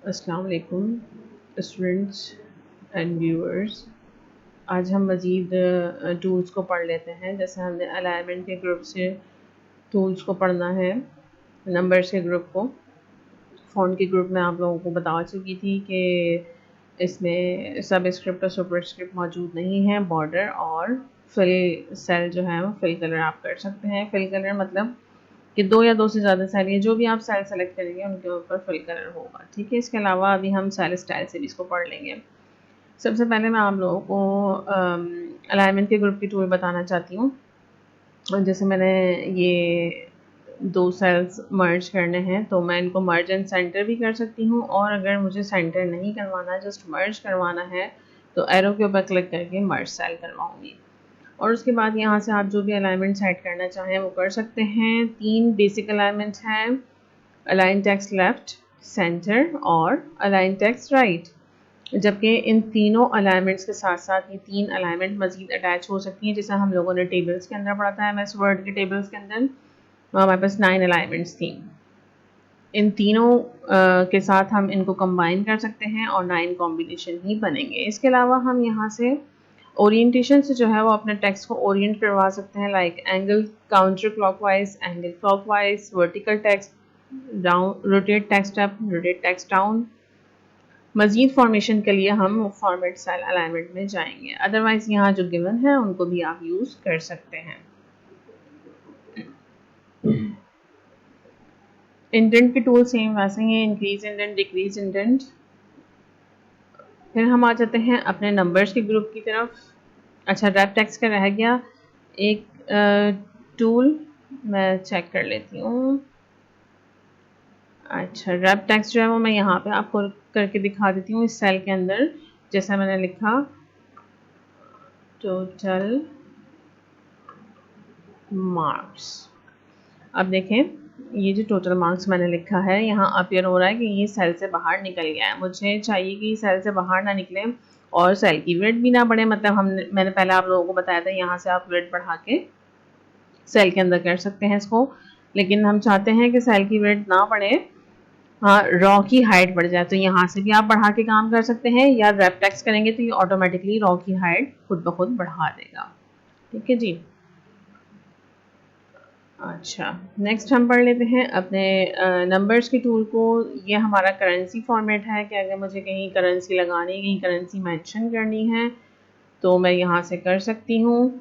अस्सलाम वालेकुम students and viewers. आज हम मज़ीद टूल्स को पढ़ लेते हैं। जैसे हमने अलाइनमेंट के ग्रुप से टूल्स को पढ़ना है, नंबर्स के ग्रुप को। फ़ॉन्ट के ग्रुप में आप लोगों को बता चुकी थी कि इसमें सब स्क्रिप्ट और सुपर स्क्रिप्ट मौजूद नहीं है। बॉर्डर और फिल सेल जो है वो फिल कलर आप कर सकते हैं। फिल कलर मतलब कि दो या दो से ज़्यादा सेल, ये जो भी आप सेल सेलेक्ट करेंगे उनके ऊपर फिल कलर होगा। ठीक है, इसके अलावा अभी हम सेल स्टाइल से भी इसको पढ़ लेंगे। सबसे पहले मैं आप लोगों को अलाइनमेंट के ग्रुप की टूल बताना चाहती हूँ। जैसे मैंने ये दो सेल्स मर्ज करने हैं तो मैं इनको मर्ज एंड सेंटर भी कर सकती हूँ, और अगर मुझे सेंटर नहीं करवाना, जस्ट मर्ज करवाना है, तो एरो के ऊपर क्लिक करके मर्ज सेल करवाऊँगी। और उसके बाद यहाँ से आप जो भी अलाइनमेंट सेट करना चाहें वो कर सकते हैं। 3 बेसिक अलाइनमेंट हैं: अलाइन टेक्स्ट लेफ्ट, सेंटर और अलाइन टेक्स्ट राइट। जबकि इन तीनों अलाइनमेंट्स के साथ साथ ये 3 अलाइनमेंट मज़ीद अटैच हो सकती हैं, जैसा हम लोगों ने टेबल्स के अंदर पढ़ा था। एमएस वर्ड के टेबल्स के अंदर हमारे पास 9 अलाइनमेंट्स थी। इन तीनों के साथ हम इनको कंबाइन कर सकते हैं और 9 कॉम्बिनेशन ही बनेंगे। इसके अलावा हम यहाँ से ओरिएंटेशन से जो है वो अपने टेक्स्ट को ओरिएंट करवा सकते हैं, like angle counter clockwise, angle clockwise, vertical text down, rotate text up, rotate text down. मज़ीद फॉर्मेशन के लिए हम फॉर्मेट स्टाइल अलाइनमेंट में जाएंगे, अदरवाइज यहाँ जो गिवन है उनको भी आप यूज़ कर सकते हैं। इंडेंट के टूल सेम वैसे ही हैं, इंक्रीज इंडेंट, डिक्रीज इंडेंट। फिर हम आ जाते हैं अपने नंबर्स के ग्रुप की तरफ। अच्छा, रैप टेक्स्ट का रह गया एक टूल, मैं चेक कर लेती हूँ। अच्छा, रैप टेक्स्ट जो है वो मैं यहाँ पे आपको करके दिखा देती हूँ। इस सेल के अंदर जैसा मैंने लिखा, टोटल मार्क्स। अब देखें, ये जो टोटल मार्क्स मैंने लिखा है यहाँ अपीयर हो रहा है कि ये सेल से बाहर निकल गया है। मुझे चाहिए कि सेल से बाहर ना निकले और सेल की विड्थ भी ना बढ़े। मतलब मैंने पहले आप लोगों को बताया था, यहाँ से आप विड्थ बढ़ा के सेल के अंदर कर सकते हैं इसको, लेकिन हम चाहते हैं कि सेल की विड्थ ना बढ़े, हाँ, रॉ की हाइट बढ़ जाए। तो यहाँ से भी आप बढ़ा के काम कर सकते हैं, या रैप टेक्स्ट करेंगे तो ये ऑटोमेटिकली रॉ की हाइट खुद ब खुद बढ़ा देगा। ठीक है जी। अच्छा, नेक्स्ट हम पढ़ लेते हैं अपने नंबर्स के टूल को। ये हमारा करेंसी फॉर्मेट है कि अगर मुझे कहीं करेंसी लगानी, कहीं करेंसी मेंशन करनी है तो मैं यहाँ से कर सकती हूँ।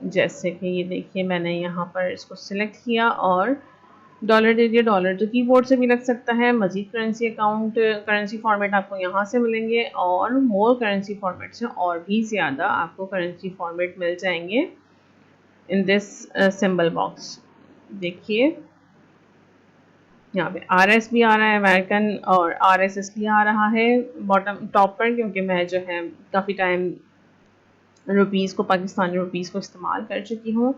जैसे कि ये देखिए, मैंने यहाँ पर इसको सिलेक्ट किया और डॉलर दे दिया। डॉलर तो कीबोर्ड से भी लग सकता है। मज़ीद करेंसी अकाउंट, करेंसी फॉर्मेट आपको यहाँ से मिलेंगे, और मोर करेंसी फॉर्मेट से और भी ज़्यादा आपको करेंसी फॉर्मेट मिल जाएंगे इन दिस सिंबल बॉक्स। देखिए, यहाँ पे RS भी आ रहा है, अमेरिकन, और RS इसलिए आ रहा है बॉटम टॉप पर क्योंकि मैं जो है काफ़ी टाइम रुपीज़ को, पाकिस्तानी रुपीज़ को इस्तेमाल कर चुकी हूँ।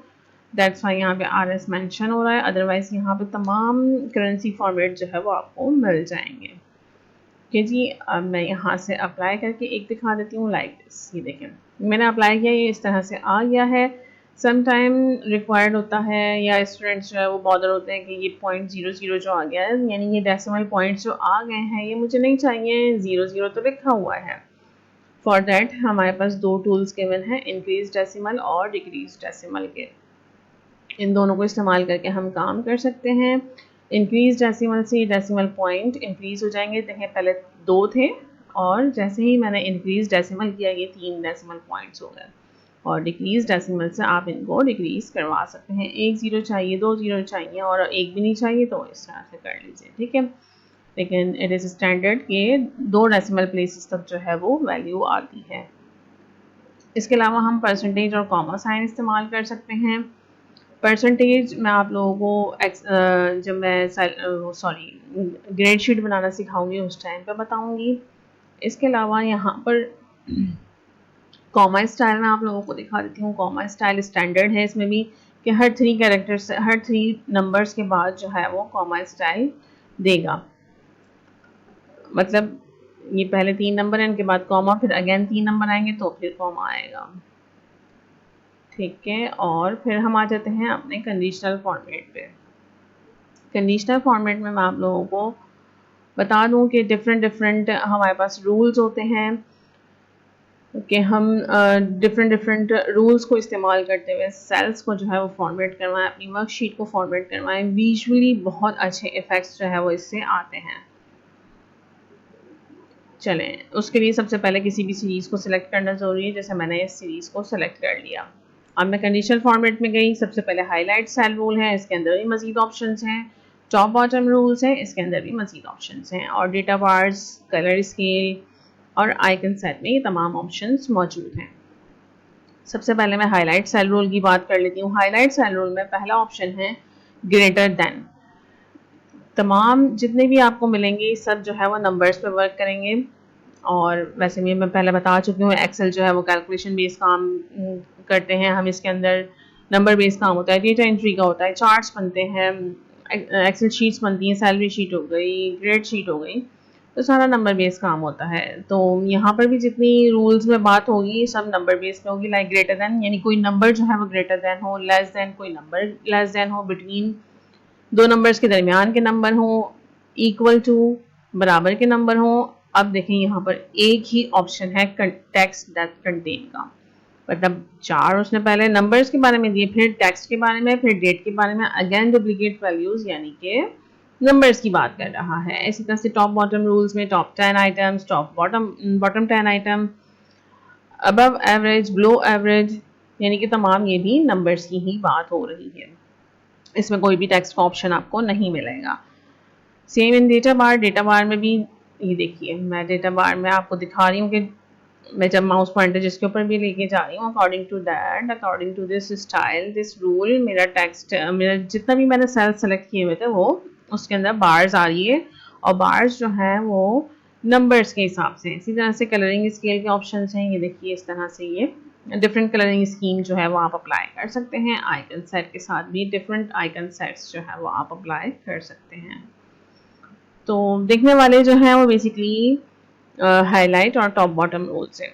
दैट्स वाई यहाँ पे RS मेंशन हो रहा है। अदरवाइज़ यहाँ पे तमाम करेंसी फॉर्मेट जो है वो आपको मिल जाएंगे। कि जी, अब मैं यहाँ से अप्लाई करके एक दिखा देती हूँ, लाइक दिस। ये देखें, मैंने अप्लाई किया, ये इस तरह से आ गया है। सम टाइम रिक्वायर्ड होता है, या स्टूडेंट्स जो है वो बॉदर होते हैं कि ये 0.00 जो आ गया है, यानी ये डेसिमल पॉइंट्स जो आ गए हैं ये मुझे नहीं चाहिए, 00 तो लिखा हुआ है। फॉर दैट हमारे पास दो टूल्स गिवन हैं, इंक्रीज डेसिमल और डिक्रीज डेसिमल के। इन दोनों को इस्तेमाल करके हम काम कर सकते हैं। इंक्रीज डेसिमल से डेसिमल पॉइंट इंक्रीज हो जाएंगे। देखें, पहले 2 थे और जैसे ही मैंने इंक्रीज डेसिमल किया ये 3 डेसिमल पॉइंट्स हो गए। और डिक्रीज डेसिमल से आप इनको डिक्रीज करवा सकते हैं। 1 0 चाहिए, 2 0 चाहिए और 1 भी नहीं चाहिए तो इस तरह से कर लीजिए। ठीक है, लेकिन इट इज़ स्टैंडर्ड कि 2 डेसिमल प्लेसेस तक जो है वो वैल्यू आती है। इसके अलावा हम परसेंटेज और कॉमा साइन इस्तेमाल कर सकते हैं। परसेंटेज मैं आप लोगों को जब मैं ग्रेड शीट बनाना सिखाऊंगी उस टाइम पे बताऊंगी। इसके अलावा यहाँ पर कॉमा स्टाइल मैं आप लोगों को दिखा देती हूँ। कॉमा स्टाइल स्टैंडर्ड है इसमें भी कि हर 3 कैरेक्टर्स, हर 3 नंबर्स के बाद जो है वो कॉमा स्टाइल देगा। मतलब ये पहले 3 नंबर हैं, इनके बाद कॉमा, फिर अगेन 3 नंबर आएंगे तो फिर कॉमा आएगा। ठीक है, और फिर हम आ जाते हैं अपने कंडीशनल फॉर्मेट पे। कंडीशनल फॉर्मेट में मैं आप लोगों को बता दूं कि डिफरेंट हमारे पास रूल्स होते हैं कि हम डिफरेंट रूल्स को इस्तेमाल करते हुए सेल्स को जो है वो फॉर्मेट करवाएं, अपनी वर्कशीट को फॉर्मेट करवाएं। विजुअली बहुत अच्छे इफ़ेक्ट्स जो है वो इससे आते हैं। चलें, उसके लिए सबसे पहले किसी भी सीरीज़ को सिलेक्ट करना ज़रूरी है। जैसे मैंने इस सीरीज़ को सिलेक्ट कर लिया। अब मैं कंडीशनल फॉर्मेट में गई। सबसे पहले हाईलाइट सेल रूल है, इसके अंदर भी मज़ीद ऑप्शंस हैं। टॉप बॉटम रूल्स हैं, इसके अंदर भी मज़ीद ऑप्शंस हैं। और डेटा बार्स, कलर स्केल और आइकन सेट में ये तमाम ऑप्शंस मौजूद हैं। सबसे पहले मैं हाईलाइट सेल रूल की बात कर लेती हूँ। हाईलाइट सेल रूल में पहला ऑप्शन है ग्रेटर देन। तमाम जितने भी आपको मिलेंगे सब जो है वो नंबर्स पे वर्क करेंगे। और वैसे भी मैं पहले बता चुकी हूँ, एक्सेल जो है वो कैलकुलेशन बेस्ड काम करते हैं हम। इसके अंदर नंबर बेस्ड काम होता है, डेटा एंट्री का होता है, चार्ट्स बनते हैं, एक्सेल शीट्स बनती हैं, सैलरी शीट हो गई, ग्रेड शीट हो गई, तो सारा नंबर बेस्ड काम होता है। तो यहाँ पर भी जितनी रूल्स में बात होगी सब नंबर बेस्ड में होगी। लाइक ग्रेटर देन यानी कोई नंबर जो है वो ग्रेटर देन हो, लेस देन कोई नंबर लेस देन हो, बिटवीन दो नंबर्स के दरमियान के नंबर हो, इक्वल टू बराबर के नंबर हो। अब देखें यहाँ पर एक ही ऑप्शन है टेक्स्ट दैट कंटेन का, मतलब चार उसने पहले नंबर्स के बारे में दिए, फिर टेक्स्ट के बारे में, फिर डेट के बारे में, अगेन डुप्लीकेट वैल्यूज यानी कि नंबर्स की बात कर रहा है। इसी तरह से टॉप बॉटम रूल्स में top 10 items, top bottom 10 item, above average, below average, यानी कि तमाम ये भी नंबर्स की ही बात हो रही है। इसमें कोई भी टेक्स्ट का ऑप्शन आपको नहीं मिलेगा। सेम इन डेटा बार में भी ये देखिए, मैं डेटा बार में आपको दिखा रही हूँ कि मैं जब माउस पॉइंटर जिसके ऊपर भी लेके जा रही हूँ, according to that, according to this style, this rule, मेरा टेक्स्ट, मेरा जितना भी मैंने सेल सेलेक्ट किए हुए थे वो उसके अंदर बार्स आ रही है, और बार्स जो है वो नंबर्स के हिसाब से। इसी तरह से कलरिंग स्केल के ऑप्शंस हैं, ये देखिए इस तरह से ये डिफरेंट कलरिंग स्कीम जो है वो आप अप्लाई कर सकते हैं। आइकन सेट के साथ भी डिफरेंट आइकन सेट्स जो है वो आप अप्लाई कर सकते हैं। तो देखने वाले जो हैं वो बेसिकली हाईलाइट और टॉप बॉटम रूल्स हैं।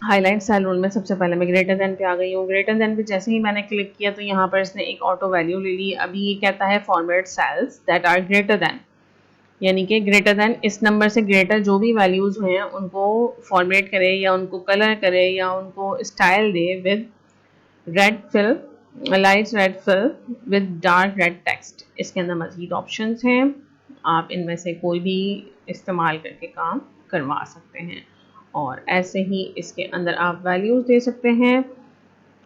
हाईलाइट सेल रूल में सबसे पहले मैं ग्रेटर देन पे आ गई हूँ। ग्रेटर देन पे जैसे ही मैंने क्लिक किया तो यहाँ पर इसने एक ऑटो वैल्यू ले ली। अभी ये कहता है format cells that are greater than, यानी कि ग्रेटर देन इस नंबर से ग्रेटर जो भी वैल्यूज हुए हैं उनको फॉर्मेट करे या उनको कलर करे या उनको स्टाइल दे with red fill, light red fill with dark red text. इसके अंदर मजीद ऑप्शंस हैं, आप इनमें से कोई भी इस्तेमाल करके काम करवा सकते हैं। और ऐसे ही इसके अंदर आप वैल्यूज़ दे सकते हैं।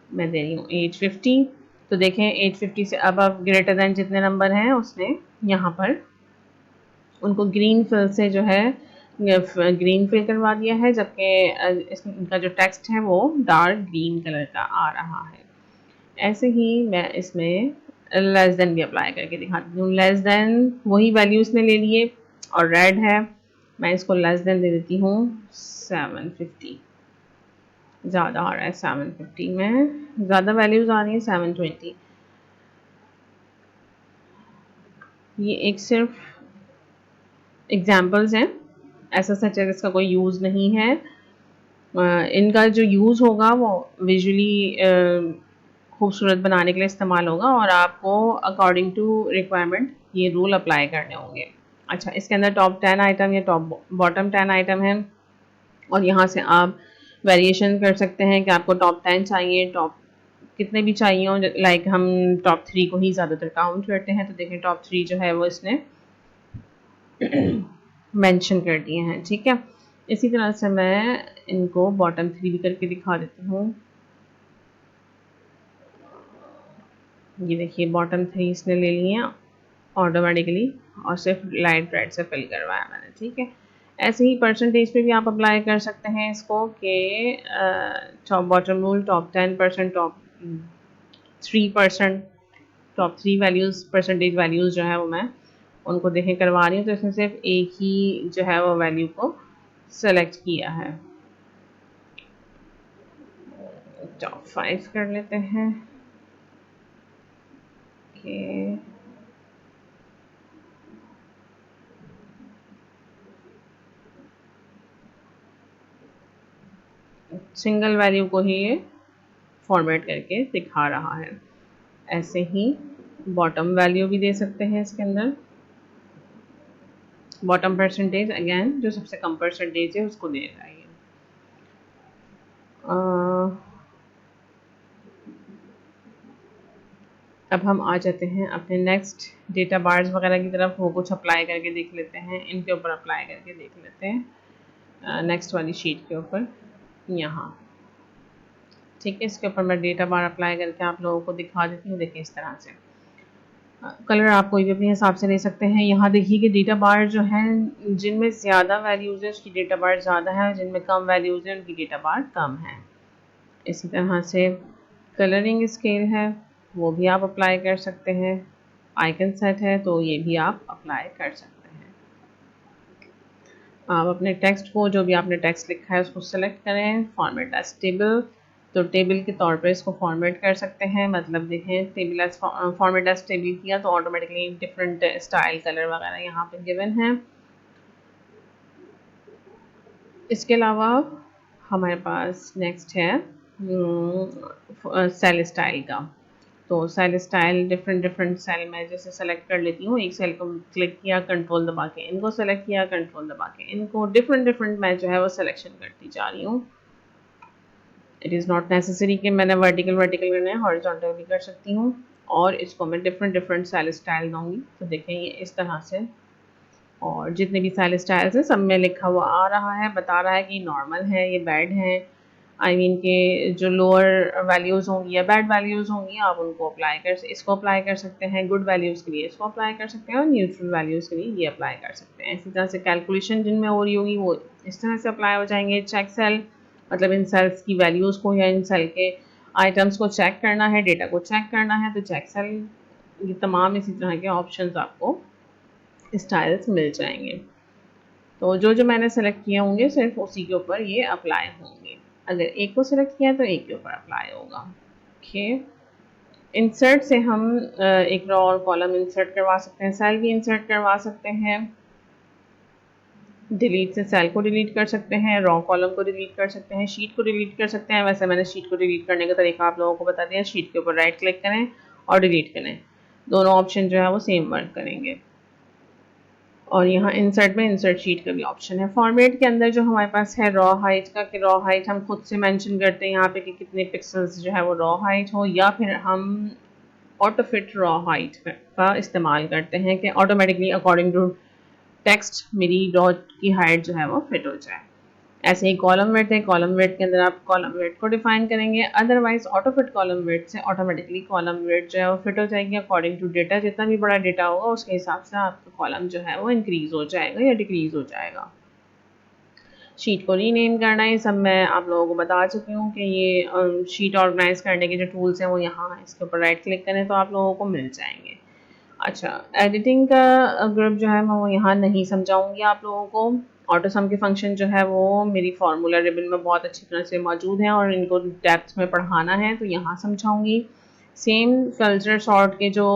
मैं दे रही हूँ 850। तो देखें 850 से अब ग्रेटर दैन जितने नंबर हैं उसने यहाँ पर उनको ग्रीन फिल से जो है ग्रीन फिल करवा दिया है, जबकि इसका जो टेक्स्ट है वो डार्क ग्रीन कलर का आ रहा है। ऐसे ही मैं इसमें लेस देन भी अप्लाई करके दिखाती हूँ। लेस देन वही वैल्यू इसने ले लिए और रेड है, मैं इसको लेस देन दे देती हूँ 750। ज़्यादा आ रहा है 750 में, ज़्यादा वैल्यूज़ आ रही हैं 720। ये एक सिर्फ एग्जाम्पल्स हैं, ऐसा सच है इसका कोई यूज़ नहीं है। इनका जो यूज़ होगा वो विजुअली खूबसूरत बनाने के लिए इस्तेमाल होगा और आपको अकॉर्डिंग टू रिक्वायरमेंट ये रूल अप्लाई करने होंगे। अच्छा, इसके अंदर टॉप 10 आइटम या टॉप बॉटम 10 आइटम है और यहाँ से आप वेरिएशन कर सकते हैं कि आपको टॉप 10 चाहिए, टॉप कितने भी चाहिए हो। लाइक हम टॉप 3 को ही ज़्यादातर काउंट करते हैं, तो देखें टॉप 3 जो है वो इसने मेंशन कर दिए हैं। ठीक है, इसी तरह से मैं इनको बॉटम 3 भी करके दिखा देती हूँ। ये देखिए बॉटम 3 इसने ले लिए ऑटोमेटिकली और सिर्फ लाइट रेड से फिल करवाया मैंने। ठीक है, ऐसे ही परसेंटेज पे भी आप अप्लाई कर सकते हैं इसको कि top bottom rule, top 10%, top 3%, top 3 values, percentage values जो है वो मैं उनको देखें करवा रही हूँ। तो इसमें सिर्फ एक ही जो है वो वैल्यू को सेलेक्ट किया है। टॉप 5 कर लेते हैं। ओके, सिंगल वैल्यू को ही ये फॉर्मेट करके दिखा रहा है। ऐसे ही बॉटम वैल्यू भी दे सकते हैं इसके अंदर। बॉटम परसेंटेज अगेन जो सबसे कम परसेंटेज है उसको देगा ये। अब हम आ जाते हैं अपने नेक्स्ट डेटा बार्स वगैरह की तरफ, वो कुछ अप्लाई करके देख लेते हैं, इनके ऊपर अप्लाई करके देख लेते हैं नेक्स्ट वाली शीट के ऊपर यहाँ। ठीक है, इसके ऊपर मैं डेटा बार अप्लाई करके आप लोगों को दिखा देती हूँ। देखिए इस तरह से कलर आप कोई भी अपने हिसाब से ले सकते हैं। यहाँ देखिए कि डेटा बार जो है जिनमें ज़्यादा वैल्यूज़ है उसकी डेटा बार ज़्यादा है, जिनमें कम वैल्यूज़ है उनकी डेटा बार कम है। इसी तरह से कलरिंग स्केल है वो भी आप अप्लाई कर सकते हैं। आइकन सेट है तो ये भी आप अप्लाई कर सकते हैं। आप अपने टेक्स्ट को, जो भी आपने टेक्स्ट लिखा है उसको सेलेक्ट करें, फॉर्मेट एज टेबल, तो टेबल के तौर पर इसको फॉर्मेट कर सकते हैं। मतलब देखें table as format as table किया तो ऑटोमेटिकली डिफरेंट स्टाइल कलर वगैरह यहाँ पे गिवन है। इसके अलावा हमारे पास नेक्स्ट है सेल स्टाइल का। तो सेल स्टाइल डिफरेंट सेल में जैसे सेलेक्ट कर लेती हूँ, एक सेल को क्लिक किया, कंट्रोल दबा के इनको सेलेक्ट किया, कंट्रोल दबा के इनको, डिफरेंट मैं जो है वो सिलेक्शन करती जा रही हूँ। इट इज़ नॉट नेसेसरी कि मैंने वर्टिकल करना है, हॉरिजॉन्टल भी कर सकती हूँ। और इसको मैं डिफरेंट सेल स्टाइल दूँगी। तो देखें ये इस तरह से, और जितने भी सेल स्टाइल्स हैं सब में लिखा हुआ आ रहा है, बता रहा है कि नॉर्मल है, ये बैड है। आई मीन के जो लोअर वैल्यूज़ होंगी या बैड वैल्यूज़ होंगी आप उनको इसको अप्लाई कर सकते हैं। गुड वैल्यूज़ के लिए इसको अप्लाई कर सकते हैं और न्यूट्रल वैल्यूज़ के लिए ये अप्लाई कर सकते हैं। इसी तरह से कैलकुलेशन जिनमें हो रही होगी वो इस तरह से अप्लाई हो जाएंगे। चेक सेल, मतलब इन सेल्स की वैल्यूज़ को या इन सेल के आइटम्स को चेक करना है, डेटा को चेक करना है, तो चेक सेल, ये तमाम इसी तरह के ऑप्शंस आपको स्टाइल्स मिल जाएंगे। तो जो मैंने सेलेक्ट किए होंगे सिर्फ उसी के ऊपर ये अप्लाई होंगे। अगर एक को सिलेक्ट किया तो एक के ऊपर अप्लाई होगा। ओके, इंसर्ट से हम एक रो और कॉलम इंसर्ट करवा सकते हैं, सेल भी इंसर्ट करवा सकते हैं। डिलीट से सेल को डिलीट कर सकते हैं, रॉ कॉलम को डिलीट कर सकते हैं, शीट को डिलीट कर सकते हैं। वैसे मैंने शीट को डिलीट करने का तरीका आप लोगों को बता दिया। शीट के ऊपर राइट क्लिक करें और डिलीट करें, दोनों ऑप्शन जो है वो सेम वर्क करेंगे। और यहाँ इंसर्ट में इंसर्ट शीट का भी ऑप्शन है। फॉर्मेट के अंदर जो हमारे पास है रॉ हाइट का, कि रॉ हाइट हम खुद से मेंशन करते हैं यहाँ पे कि कितने पिक्सल्स जो है वो रॉ हाइट हो, या फिर हम ऑटो फिट रॉ हाइट का इस्तेमाल करते हैं कि ऑटोमेटिकली अकॉर्डिंग टू टेक्स्ट मेरी रॉ की हाइट जो है वो फिट हो जाए। ऐसे ही कॉलम वेट है, कॉलम वेट के अंदर आप कॉलम वेट को डिफाइन करेंगे। Otherwise auto fit column width से ऑटोमेटिकली कॉलम वेट जो है वो फिट हो जाएगी अकॉर्डिंग टू डेटा। जितना भी बड़ा डेटा होगा उसके हिसाब से आपका कॉलम जो है वो इंक्रीज हो जाएगा या डिक्रीज हो जाएगा। शीट को रीनेम करना है, सब मैं आप लोगों को बता चुकी हूँ कि ये शीट ऑर्गेनाइज करने के जो टूल्स हैं वो यहाँ हैं। इसके ऊपर राइट क्लिक करें तो आप लोगों को मिल जाएंगे। अच्छा, एडिटिंग का ग्रुप जो है मैं वो यहाँ नहीं समझाऊंगी आप लोगों को। ऑटो सम के फंक्शन जो है वो मेरी फार्मूला रिबन में बहुत अच्छी तरह से मौजूद हैं और इनको डेप्थ में पढ़ाना है तो यहाँ समझाऊंगी। सेम फिल्टर सॉर्ट के जो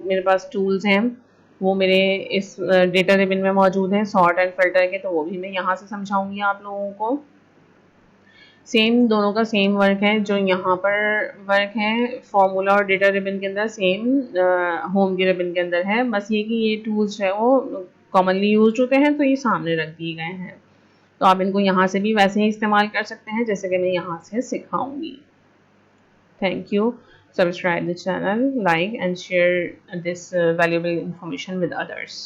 मेरे पास टूल्स हैं वो मेरे इस डेटा रिबन में मौजूद हैं, सॉर्ट एंड फिल्टर के, तो वो भी मैं यहाँ से समझाऊंगी आप लोगों को। सेम दोनों का सेम वर्क है जो यहाँ पर वर्क है फॉर्मूला और डेटा रिबन के अंदर, सेम होम के रिबन के अंदर है। बस ये कि ये टूल्स है वो कॉमनली यूज होते हैं तो ये सामने रख दिए गए हैं, तो आप इनको यहाँ से भी वैसे ही इस्तेमाल कर सकते हैं जैसे कि मैं यहाँ से सिखाऊंगी। Thank you. Subscribe the channel, like and share this valuable information with others.